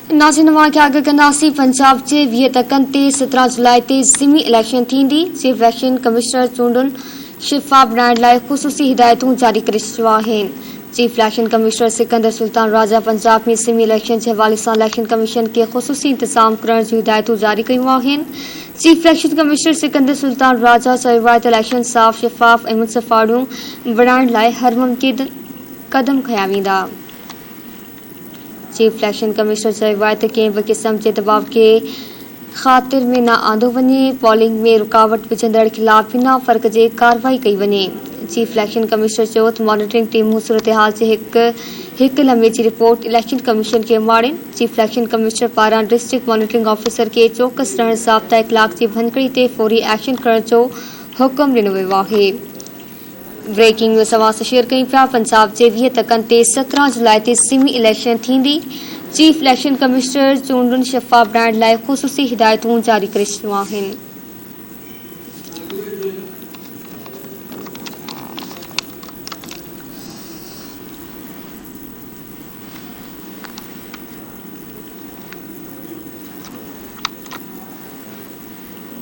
नाज़िन खे आगाह कंदासीं। पंजाब जे 20 तकनि ते 17 जुलाई ते ज़िमी इलेक्शन थींदी। चीफ इलेक्शन कमिश्नर चूंडुनि शिफ़ाफ़ बणाइण लाइ ख़ुसूसी हिदायतूं जारी करे छॾियूं आहिनि। Chief election commissioner Sikandar Sultan Raja Punjab में ज़िमी इलेक्शन जे हवाले सां इलेक्शन कमीशन खे ख़ुसूसी इंतज़ाम करण जूं हिदायतूं जारी कयूं आहिनि। Chief election commissioner Sikandar Sultan Raja चयो आहे त इलेक्शन साफ़ शफ़ाफ़ ऐं मुनसिफ़ाड़ियूं बणाइण लाइ हर मुमकिन क़दम खंया वेंदा। चीफ इलेक्शन कमिश्नर चयो आहे त कंहिं बि क़िस्म जे दबाव खे ख़ातिर में न आंदो वञे। पोलिंग में रुकावट विझंदड़ ख़िलाफ़ बिना फ़र्क़ जे कार्रवाई कई वञे। चीफ इलेक्शन कमिश्नर चयो त मॉनिटरिंग टीमूं सूरत-हाल जे हिक लम्हे जी रिपोर्ट इलेक्शन कमीशन खे माड़िन। चीफ इलेक्शन कमिश्नर पारां डिस्ट्रिक्ट मॉनिटरिंग ऑफिसर खे चौकस रहण, ज़ाब्ता इख़लाक़ जी भञकड़ी ते फौरी एक्शन करण जो हुकुम ॾिनो वियो आहे। ब्रेकिंग न्यूज़ अवां सां शेयर कयूं पिया। पंजाब जे 20 तकनि ते 17 जुलाई ते ज़िमी इलेक्शन थींदी। चीफ इलेक्शन कमिश्नर चूंडुनि शिफ़ाफ़ बणाइण लाइ ख़ुसूसी हिदायतूं जारी करे छॾियूं आहिनि।